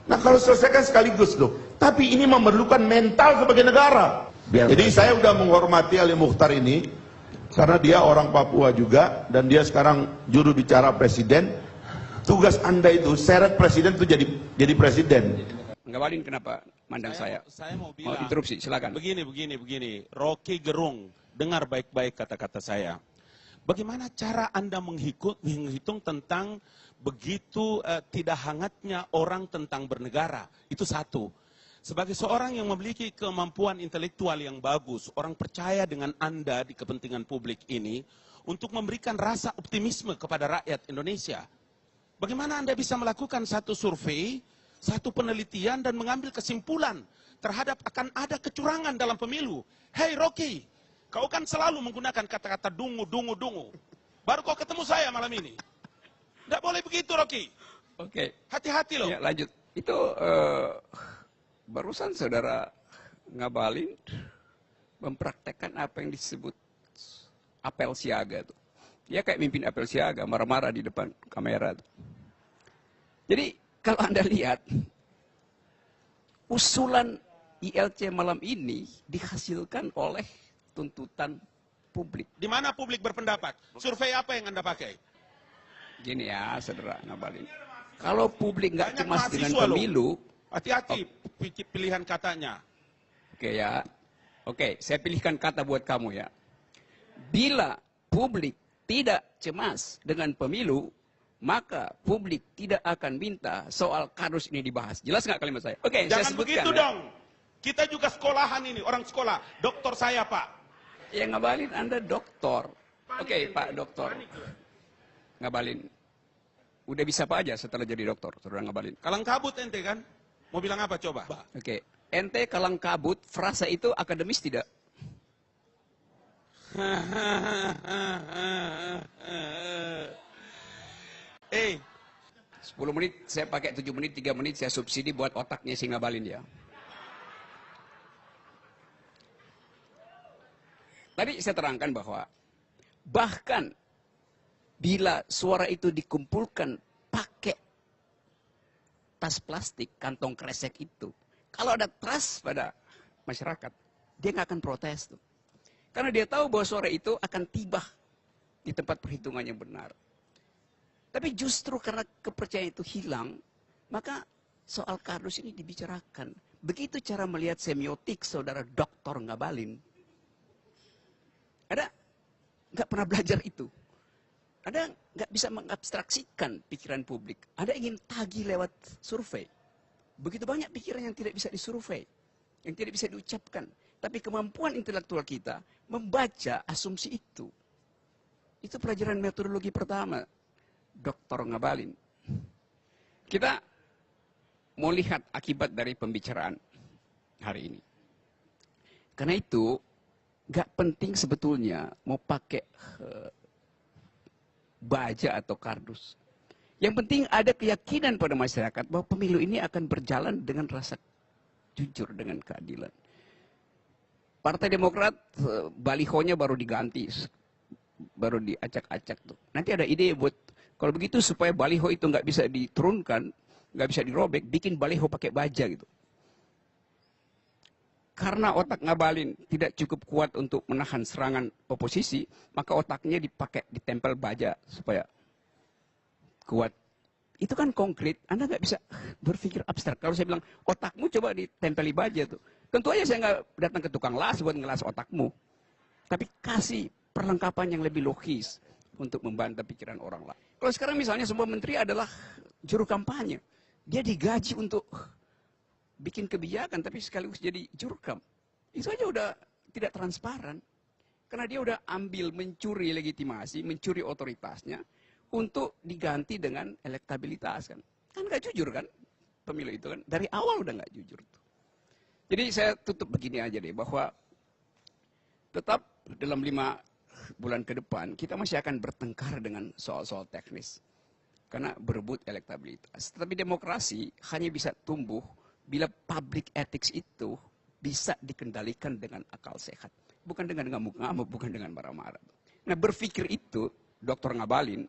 Nah kalau selesaikan sekaligus loh. Tapi ini memerlukan mental sebagai negara. Jadi saya udah menghormati Ali Mukhtar ini karena dia orang Papua juga dan dia sekarang juru bicara presiden. Tugas Anda itu seret presiden itu jadi presiden. Ngabalin kenapa mandang saya? Saya mau bilang. Interupsi, silakan. Begini. Rocky Gerung, dengar baik-baik kata-kata saya. Bagaimana cara Anda menghitung tentang begitu tidak hangatnya orang tentang bernegara? Itu satu. Sebagai seorang yang memiliki kemampuan intelektual yang bagus, orang percaya dengan Anda di kepentingan publik ini untuk memberikan rasa optimisme kepada rakyat Indonesia. Bagaimana Anda bisa melakukan satu survei, satu penelitian dan mengambil kesimpulan terhadap akan ada kecurangan dalam pemilu? Hei Rocky, kau kan selalu menggunakan kata-kata dungu. Baru kau ketemu saya malam ini. Tidak boleh begitu Rocky. Oke. Hati-hati loh. Ya, lanjut. Itu barusan saudara Ngabalin mempraktekkan apa yang disebut apel siaga tuh. Dia kayak mimpin apel siaga, marah-marah di depan kamera tuh. Jadi kalau Anda lihat usulan ILC malam ini dihasilkan oleh tuntutan publik. Di mana publik berpendapat? Survei apa yang Anda pakai? Gini ya, saudara Ngabalin. Kalau publik nggak Banyak cemas dengan mahasiswa loh. pemilu, Hati-hati pilihan katanya. oke ya, oke, saya pilihkan kata buat kamu ya. Bila publik tidak cemas dengan pemilu, maka publik tidak akan minta soal kardus ini dibahas. Jelas nggak kalimat saya? Oke, saya Jangan sebutkan. begitu Ya. dong. Kita juga sekolahan ini, orang sekolah. Doktor saya Pak. Ya Ngabalin, Anda doktor. Oke, Pak Doktor. Ngabalin, udah bisa apa aja setelah jadi doktor, saudara Ngabalin? Kalang kabut ente kan? Mau bilang apa coba? Oke, ente kalang kabut, frasa itu akademis tidak? Eh, 10 menit, saya pakai 7 menit, 3 menit, saya subsidi buat otaknya si Ngabalin ya. Tadi saya terangkan bahwa bahkan bila suara itu dikumpulkan pakai tas plastik, kantong kresek itu, kalau ada trust pada masyarakat, dia nggak akan protes tuh. Karena dia tahu bahwa suara itu akan tiba di tempat perhitungan yang benar. Tapi justru karena kepercayaan itu hilang, maka soal kardus ini dibicarakan. Begitu cara melihat semiotik saudara Dr. Ngabalin. Ada nggak pernah belajar itu. Ada nggak bisa mengabstraksikan pikiran publik. Ada ingin tagih lewat survei. Begitu banyak pikiran yang tidak bisa disurvei, yang tidak bisa diucapkan. Tapi kemampuan intelektual kita membaca asumsi itu. Itu pelajaran metodologi pertama, Dr. Ngabalin. Kita mau lihat akibat dari pembicaraan hari ini. Karena itu, nggak penting sebetulnya mau pakai baja atau kardus. Yang penting ada keyakinan pada masyarakat bahwa pemilu ini akan berjalan dengan rasa jujur, dengan keadilan. Partai Demokrat balihonya baru diganti, baru diacak-acak tuh. Nanti ada ide buat kalau begitu supaya baliho itu nggak bisa diturunkan, nggak bisa dirobek, bikin baliho pakai baja gitu. Karena otak Ngabalin tidak cukup kuat untuk menahan serangan oposisi, maka otaknya ditempel baja supaya kuat. Itu kan konkret, Anda nggak bisa berpikir abstrak. Kalau saya bilang, otakmu coba ditempeli baja tuh. Tentu aja saya nggak datang ke tukang las buat ngelas otakmu. Tapi kasih perlengkapan yang lebih logis untuk membantah pikiran orang lain. Kalau sekarang misalnya semua menteri adalah juru kampanye. Dia digaji untuk bikin kebijakan, tapi sekaligus jadi jurkam. Itu aja udah tidak transparan. Karena dia udah ambil, mencuri legitimasi, mencuri otoritasnya, untuk diganti dengan elektabilitas kan. Kan gak jujur kan pemilu itu kan. Dari awal udah gak jujur tuh. Jadi saya tutup begini aja deh, bahwa tetap dalam 5 bulan ke depan, kita masih akan bertengkar dengan soal-soal teknis. Karena berebut elektabilitas. Tetapi demokrasi hanya bisa tumbuh bila public ethics itu bisa dikendalikan dengan akal sehat. Bukan dengan ngamuk-ngamuk, bukan dengan marah-marah. Nah berpikir itu, Dr. Ngabalin,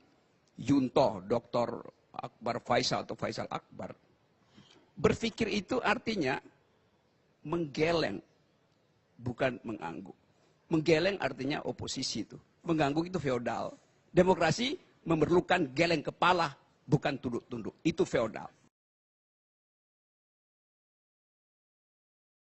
Yunto, Dr. Akbar Faisal atau Faisal Akbar, Berpikir itu artinya menggeleng, bukan mengangguk. Menggeleng artinya oposisi itu. Mengangguk itu feodal. Demokrasi memerlukan geleng kepala, bukan tunduk-tunduk. Itu feodal.